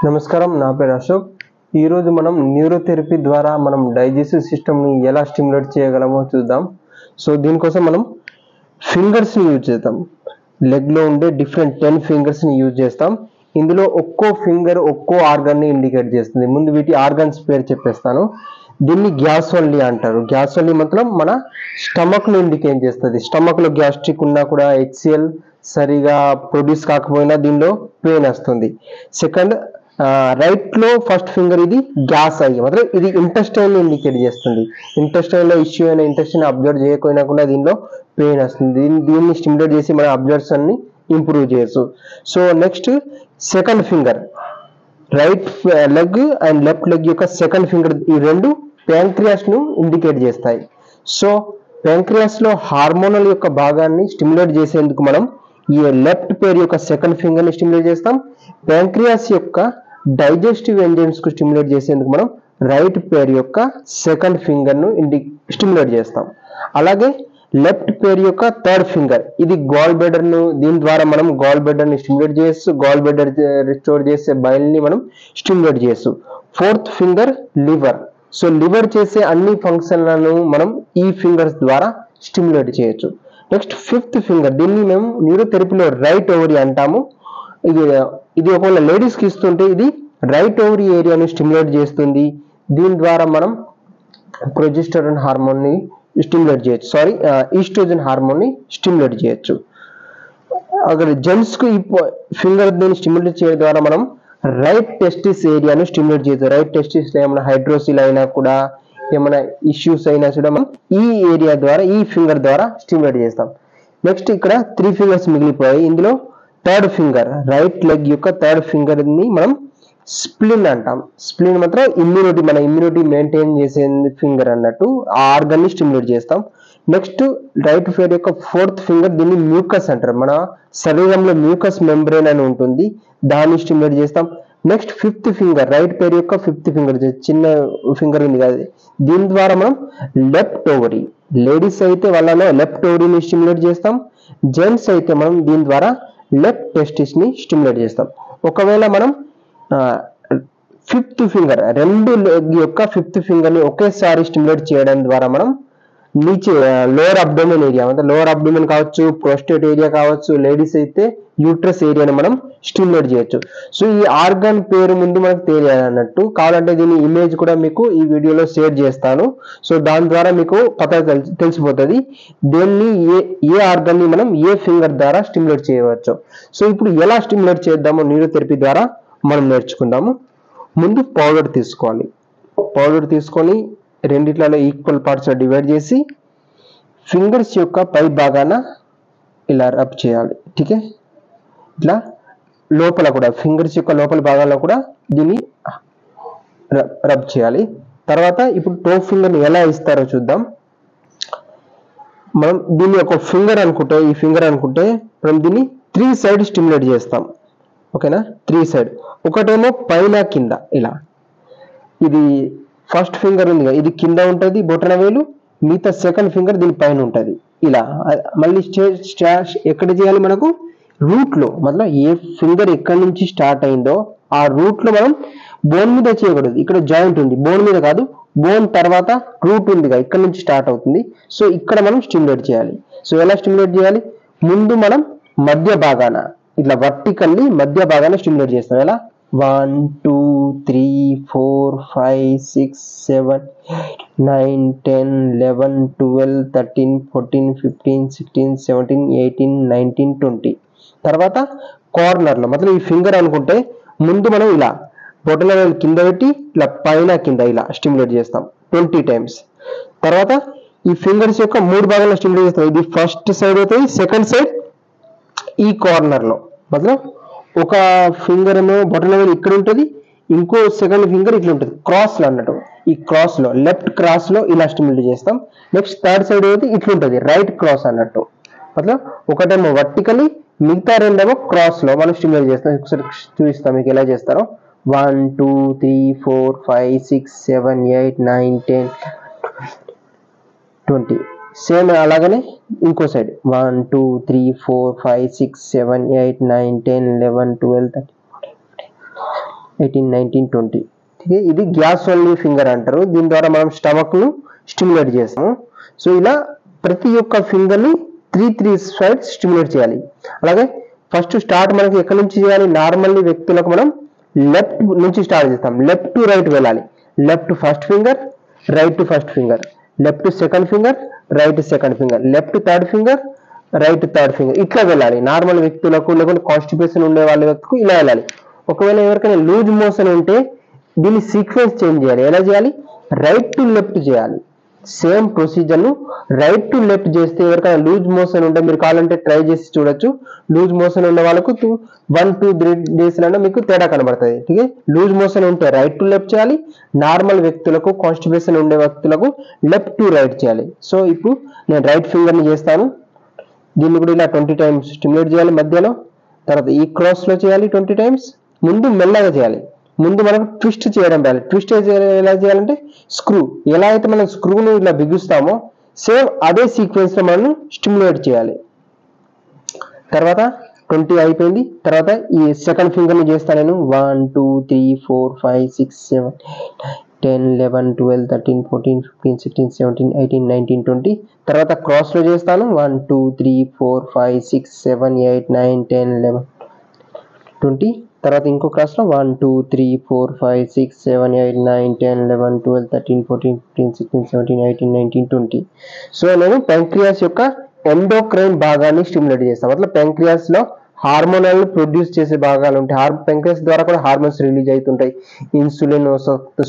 నమస్కారం, నా పేరు అశోక్. ఈరోజు మనం న్యూరోథెరపీ ద్వారా మనం డైజెస్టివ్ సిస్టమ్ని ఎలా స్టిమ్యులేట్ చేయగలమో చూద్దాం. సో దీనికోసం మనం ఫింగర్స్ని యూజ్ చేద్దాం. లెగ్లో ఉండే డిఫరెంట్ 10 ఫింగర్స్ని యూజ్ చేస్తాం. ఇందులో ఒక్కో ఫింగర్ ఒక్కో ఆర్గాన్ని ఇండికేట్ చేస్తుంది. ముందు వీటి ఆర్గాన్స్ పేరు చెప్పేస్తాను. దీన్ని గ్యాసోల్లీ అంటారు. గ్యాసోల్లీ మాత్రం మన స్టమక్ను ఇండికేట్ చేస్తుంది. స్టమక్లో గ్యాస్ట్రిక్ ఉన్నా కూడా హెచ్సిఎల్ సరిగా ప్రొడ్యూస్ కాకపోయినా దీనిలో పెయిన్ వస్తుంది. సెకండ్ రైట్ లో ఫస్ట్ ఫింగర్ ఇది గ్యాస్ అయ్యి మాత్రం ఇది ఇంటెస్టైన్ ఇండికేట్ చేస్తుంది. ఇంటెస్టైన్ లో ఇష్యూ అయిన ఇంటెస్టైన్ అబ్జర్వ్ చేయకపోయినా కూడా దీనిలో పెయిన్ వస్తుంది. దీన్ని స్టిమ్యులేట్ చేసి మన అబ్జర్వ్షన్ ని ఇంప్రూవ్ చేయొచ్చు. So next second finger, right leg and left leg యొక్క సెకండ్ ఫింగర్, ఈ రెండు ప్యాంక్రియాస్ ను ఇండికేట్ చేస్తాయి. సో ప్యాంక్రియాస్ లో హార్మోనల్ యొక్క భాగాన్ని స్టిమ్యులేట్ చేసేందుకు మనం ఈ లెఫ్ట్ పేర్ యొక్క సెకండ్ ఫింగర్ ని స్టిమ్యులేట్ చేస్తాం. ప్యాంక్రియాస్ యొక్క డైజెస్టివ్ ఎంజైమ్స్ కు స్టిమ్యులేట్ చేసేందుకు మనం రైట్ పేర్ యొక్క సెకండ్ ఫింగర్ ను స్టిమ్యులేట్ చేస్తాం. అలాగే లెఫ్ట్ పేర్ యొక్క థర్డ్ ఫింగర్, ఇది గాల్ బ్లాడర్ ను, దీని ద్వారా మనం గాల్ బ్లాడర్ ని స్టిమ్యులేట్ చేయొచ్చు. గాల్ బ్లాడర్ రిస్టోర్ చేసే బైల్ ని మనం స్టిమ్యులేట్ చేయొచ్చు. Fourth finger liver. So liver చేసే అన్ని ఫంక్షన్లను మనం ఈ ఫింగర్స్ ద్వారా స్టిమ్యులేట్ చేయొచ్చు. నెక్స్ట్ ఫిఫ్త్ ఫింగర్, దీన్ని మేము న్యూరోథెరపీలో రైట్ ఓవరీ అంటాము. ఇది ఒకవేళ లేడీస్ కి ఇస్తుంటే ఇది రైట్ ఓవరీ ఏరియాని స్టిమ్యులేట్ చేస్తుంది. దీని ద్వారా మనం ప్రొజెస్టెరాన్ హార్మోన్ ని స్టిమ్యులేట్ చేయొచ్చు, ఈస్ట్రోజన్ హార్మోన్ ని స్టిమ్యులేట్ చేయొచ్చు. అక్కడ జెంట్స్ కు ఈ ఫింగర్ దీన్ని స్టిమ్యులేట్ చేయడం ద్వారా మనం రైట్ టెస్టిస్ ఏరియాను స్టిమ్యులేట్ చేయొచ్చు. రైట్ టెస్టిస్ లో ఏమైనా హైడ్రోసిల్ అయినా కూడా, ఏమైనా ఇష్యూస్ అయినా కూడా మనం ఈ ఏరియా ద్వారా, ఈ ఫింగర్ ద్వారా స్టిమ్యులేట్ చేస్తాం. నెక్స్ట్ ఇక్కడ 3 ఫింగర్స్ మిగిలిపోయాయి. ఇందులో థర్డ్ ఫింగర్, రైట్ లెగ్ యొక్క థర్డ్ ఫింగర్ ని మనం స్ప్లిన్ అంటాం. స్ప్లిన్ మాత్రం మన ఇమ్యూనిటీ మెయింటైన్ చేసే ఫింగర్ అన్నట్టు, ఆ ఆర్గన్ ని స్టిమ్యులేట్ చేస్తాం. నెక్స్ట్ రైట్ ఫింగర్ యొక్క ఫోర్త్ ఫింగర్, దీన్ని మ్యూకస్ అంటారు. మన శరీరంలో మ్యూకస్ మెంబ్రేన్ అని ఉంటుంది, దాన్ని స్టిమ్యులేట్ చేస్తాం. నెక్స్ట్ ఫిఫ్త్ ఫింగర్, రైట్ పేరు యొక్క ఫిఫ్త్ ఫింగర్, చిన్న ఫింగర్ ఉంది కదా, దీని ద్వారా మనం లెఫ్ట్ ఓవరీ, లేడీస్ అయితే వాళ్ళలో లెఫ్ట్ ఓవరీని స్టిమ్యులేట్ చేస్తాం. జెంట్స్ అయితే మనం దీని ద్వారా లెఫ్ట్ టెస్టిస్ ని స్టిమ్యులేట్ చేస్తాం. ఒకవేళ మనం ఫిఫ్త్ ఫింగర్, రెండు లెగ్ యొక్క ఫిఫ్త్ ఫింగర్ ని ఒకేసారి స్టిమ్యులేట్ చేయడం ద్వారా మనం lower abdomen area, lower abdomen కావచ్చు, ప్రోస్టేట్ ఏరియా కావచ్చు, లేడీస్ అయితే యూట్రస్ ఏరియాని మనం స్టిమ్యులేట్ చేయొచ్చు. సో ఈ ఆర్గాన్ పేరు ముందు మనకు తెలియాలన్నట్టు, కావాలంటే దీని ఇమేజ్ కూడా మీకు ఈ వీడియోలో షేర్ చేస్తాను. సో దాని ద్వారా మీకు తెలిసిపోతుంది దీన్ని ఏ ఆర్గాన్ ని మనం ఏ ఫింగర్ ద్వారా స్టిమ్యులేట్ చేయవచ్చు. సో ఇప్పుడు ఎలా స్టిమ్యులేట్ చేద్దామో న్యూరోథెరపీ ద్వారా మనం నేర్చుకుందాము. ముందు పౌడర్ తీసుకోవాలి. పౌడర్ తీసుకొని రెండిట్లలో ఈక్వల్ పార్ట్స్ డివైడ్ చేసి ఫింగర్స్ యొక్క పై భాగాన ఇలా రబ్ చేయాలి. ఠీకే, ఇట్లా లోపల కూడా ఫింగర్స్ యొక్క లోపల భాగాల్లో కూడా దీన్ని రబ్ చేయాలి. తర్వాత ఇప్పుడు టో ఫింగర్ని ఎలా ఇస్తారో చూద్దాం. మనం దీన్ని ఒక ఫింగర్ అనుకుంటే, ఈ ఫింగర్ అనుకుంటే మనం దీన్ని 3 సైడ్ స్టిమ్యులేట్ చేస్తాం. ఓకేనా, 3 సైడ్. ఒకటేమో పైన కింద ఇలా, ఇది ఫస్ట్ ఫింగర్ ఉంది ఇది కింద ఉంటుంది బొటన వేలు, మిగతా సెకండ్ ఫింగర్ దీని పైన ఉంటుంది ఇలా. మళ్ళీ ఎక్కడ చేయాలి, మనకు రూట్ లో, మళ్ళీ ఏ ఫింగర్ ఎక్కడి నుంచి స్టార్ట్ అయిందో ఆ రూట్ లో మనం బోన్ మీద చేయకూడదు. ఇక్కడ జాయింట్ ఉంది, బోన్ మీద కాదు, బోన్ తర్వాత రూట్ ఉంది, ఇక్కడ నుంచి స్టార్ట్ అవుతుంది. సో ఇక్కడ మనం స్టిమ్యులేట్ చేయాలి. సో ఎలా స్టిమ్యులేట్ చేయాలి, ముందు మనం మధ్య భాగాన ఇట్లా వర్టికల్లీ మధ్య భాగాన స్టిమ్యులేట్ చేస్తాం. ఎలా 1 2 3 4 5 6 7 9 10 11 12 13 14 15 16 17 18 19 20. తర్వాత కార్నర్ లో, ఈ ఫింగర్ అనుకుంటే ముందు మనం ఇలా బొటన వేలు కింద పెట్టి ఇలా పైన కింద ఇలా స్టిమ్యులేట్ చేస్తాం 20 టైమ్స్. తర్వాత ఈ ఫింగర్స్ యొక్క 3 భాగాల్లో స్టిమ్యులేట్ చేస్తాం. ఇది ఫస్ట్ సైడ్ అవుతుంది, సెకండ్ సైడ్ ఈ కార్నర్ లో, ఒక ఫింగర్ ఏమో బొటన వేలు ఇక్కడ ఉంటుంది, ఇంకో సెకండ్ ఫింగర్ ఇట్లా ఉంటుంది క్రాస్ లో అన్నట్టు. ఈ క్రాస్ లో, లెఫ్ట్ క్రాస్ లో ఇలా స్టిమ్యులేట్ చేస్తాం. నెక్స్ట్ థర్డ్ సైడ్ అయితే ఇట్లా ఉంటుంది రైట్ క్రాస్ అన్నట్టు. ఒకటేమో వర్టికల్లీ, మిగతా రెండేమో క్రాస్ లో మనం స్టిమ్యులేట్ చేస్తాం. ఒకసారి చూపిస్తాం మీకు ఎలా చేస్తారో. 1 2 3 4 5 6 7 8 9 10 20. సేమ్ అలాగనే ఇంకో సైడ్ 1 2 3 4 5 6 7 8 9 10 11 12 13 14 15 18, 19, 20. ఇది గ్యాస్ ఓన్లీ ఫింగర్ అంటారు. దీని ద్వారా మనం స్టమక్ ను స్టిమ్యులేట్ చేస్తాము. సో ఇలా ప్రతి ఒక్క ఫింగర్ ని 3 సైడ్స్ స్టిమ్యులేట్ చేయాలి. అలాగే ఫస్ట్ స్టార్ట్ మనకి ఎక్కడి నుంచి చేయాలి? నార్మల్లీ వ్యక్తులకు మనం లెఫ్ట్ నుంచి స్టార్ట్ చేస్తాం. లెఫ్ట్ టు రైట్ వెళ్ళాలి. Left first finger, right to first finger, left second finger, right second finger, left third finger, right third finger, ఇట్లా వెళ్ళాలి. నార్మల్ వ్యక్తులకు లేకుంటే కాన్స్టిపేషన్ ఉండే వాళ్ళ వ్యక్తులకు ఇలా వెళ్ళాలి. ఒకవేళ ఎవరికైనా లూజ్ మోషన్ ఉంటే దీన్ని సీక్వెన్స్ చేంజ్ చేయాలి. ఎలా చేయాలి? రైట్ టు లెఫ్ట్ చేయాలి. సేమ్ ప్రొసీజర్ ను రైట్ టు లెఫ్ట్ చేస్తే ఎవరికైనా లూజ్ మోషన్ ఉంటే మీరు కావాలంటే ట్రై చేసి చూడొచ్చు. లూజ్ మోషన్ ఉన్న వాళ్ళకు 1-2 days లలో మీకు తేడా కనబడుతుంది. లూజ్ మోషన్ ఉంటే రైట్ టు లెఫ్ట్ చేయాలి. నార్మల్ వ్యక్తులకు కాన్స్టిపేషన్ ఉండే వ్యక్తులకు లెఫ్ట్ టు రైట్ చేయాలి. సో ఇప్పుడు నేను రైట్ ఫింగర్ ని చేస్తాను. దీన్ని కూడా ఇలా 20 times స్టిమ్యులేట్ చేయాలి మధ్యలో. తర్వాత ఈ క్రాస్ లో చేయాలి 20 times. ముందు మెల్లగా చేయాలి. ముందు మనం ట్విస్ట్ చేయడం రావాలి. ట్విస్ట్ ఎలా చేయాలంటే స్క్రూ, ఎలా అయితే మనం స్క్రూను ఇలా బిగుస్తామో సేమ్ అదే సీక్వెన్స్ లో మనం స్టిమ్యులేట్ చేయాలి. తర్వాత 20 అయిపోయింది. తర్వాత ఈ సెకండ్ ఫింగర్ ని చేస్తాను నేను. 1, 2, 3, 4, 5, 6, 7, 10, 11, 12, 13, 14, 15, 16, 17, 18, 19, 20. తర్వాత క్రాస్ లో చేస్తాను. 1, 2, 3, 4, 5, 6, 7, 8, 9, 10, 11, 20. తర్వాత ఇంకో క్రాస్ లో 1, 2, 3, 4, 5, 6, 7, 8, 9, 10, 11, 12, 13, 14, 15, 16, 17, 18, 19, 20. సో నేను ప్యాంక్రియాస్ యొక్క ఎండోక్రైన్ భాగాన్ని స్టిమ్యులేట్ చేస్తాను. అట్లా ప్యాంక్రియాస్ లో హార్మోనల్ ప్రొడ్యూస్ చేసే భాగాలు ఉంటాయి. ప్యాంక్రియాస్ ద్వారా కూడా హార్మోన్స్ రిలీజ్ అవుతుంటాయి. ఇన్సులిన్,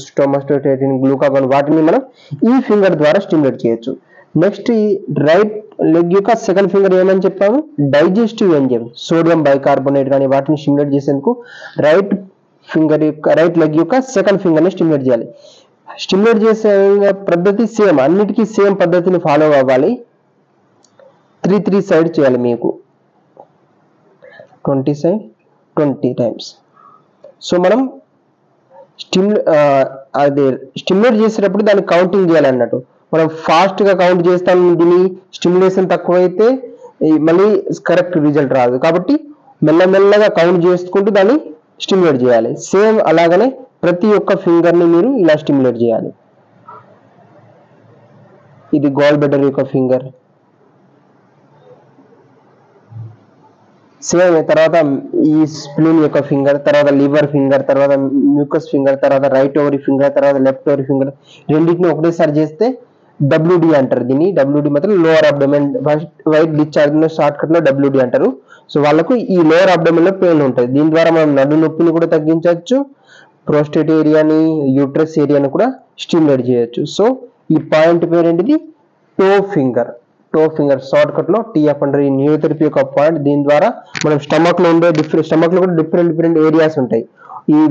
స్టోమాస్టోటైటిన్, గ్లూకాగోన్, వాటిని మనం ఈ ఫింగర్ ద్వారా స్టిమ్యులేట్ చేయొచ్చు. నెక్స్ట్ ఈ రైట్ లెగ్ యొక్క సెకండ్ ఫింగర్ ఏమని చెప్పాము? డైజెస్టివ్ ఎంజైమ్, సోడియం బైకార్బోనేట్ కానీ వాటిని స్టిమ్యులేట్ చేసేందుకు రైట్ లెగ్ యొక్క సెకండ్ ఫింగర్ ని స్టిమ్యులేట్ చేయాలి. స్టిమ్యులేట్ చేసే పద్ధతి సేమ్, అన్నిటికీ సేమ్ పద్ధతిని ఫాలో అవ్వాలి. 3 సైడ్ చేయాలి. మీకు 20 సైడ్ 20 times. సో మనం స్టిమ్యులేట్ చేసేటప్పుడు దాన్ని కౌంటింగ్ చేయాలి అన్నట్టు. మనం ఫాస్ట్ గా కౌంట్ చేస్తాం. దీని స్టిమ్యులేషన్ తక్కువైతే మళ్ళీ కరెక్ట్ రిజల్ట్ రాదు. కాబట్టి మెల్లమెల్లగా కౌంట్ చేసుకుంటూ దాన్ని స్టిమ్యులేట్ చేయాలి. సేమ్ అలాగనే ప్రతి ఒక్క ఫింగర్ ని మీరు ఇలా స్టిమ్యులేట్ చేయాలి. ఇది గాల్ బ్లాడర్ యొక్క ఫింగర్. సేమ్ తర్వాత ఈ స్ప్లీన్ యొక్క ఫింగర్, తర్వాత లివర్ ఫింగర్, తర్వాత మ్యూకస్ ఫింగర్, తర్వాత రైట్ ఓవరీ ఫింగర్, తర్వాత లెఫ్ట్ ఓవరీ ఫింగర్, రెండింటిని ఒకటేసారి చేస్తే WD అంటారు. దీన్ని WD మాత్రం lower abdomen, white discharge short cut లో WD అంటారు. సో వాళ్ళకు ఈ లోవర్ అబ్డోమెన్ లో పెయిన్ ఉంటుంది. దీని ద్వారా మనం నడు నొప్పిని కూడా తగ్గించవచ్చు. ప్రోస్టేట్ ఏరియాని, యూట్రస్ ఏరియాని కూడా స్టిమ్యులేట్ చేయొచ్చు. సో ఈ పాయింట్ పేరేంటిది? Toe finger. Toe finger short cut లో TF అంటారు. ఈ న్యూరోథెరపీ యొక్క పాయింట్. దీని ద్వారా మనం స్టమక్ లో ఉండే స్టమక్ లో కూడా డిఫరెంట్ ఏరియాస్ ఉంటాయి.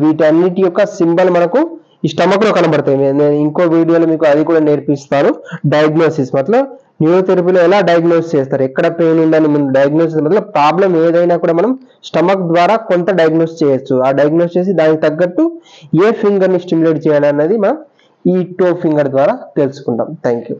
వీటన్నిటి యొక్క సింబల్ మనకు ఈ స్టమక్ లో కనబడతాయి. నేను ఇంకో వీడియోలో మీకు అది కూడా నేర్పిస్తాను. డయాగ్నోసిస్ మతలబ్ న్యూరోథెరపీలో ఎలా డయాగ్నోస్ చేస్తారు, ఎక్కడ పెయిన్ ఉందని ముందు డయాగ్నోసిస్ మతలబ్ ప్రాబ్లం ఏదైనా కూడా మనం స్టమక్ ద్వారా కొంత డయాగ్నోస్ చేయొచ్చు. ఆ డయాగ్నోస్ చేసి దానికి తగ్గట్టు ఏ ఫింగర్ ని స్టిమ్యులేట్ చేయాలి అన్నది మనం ఈ టో ఫింగర్ ద్వారా తెలుసుకుంటాం. Thank you.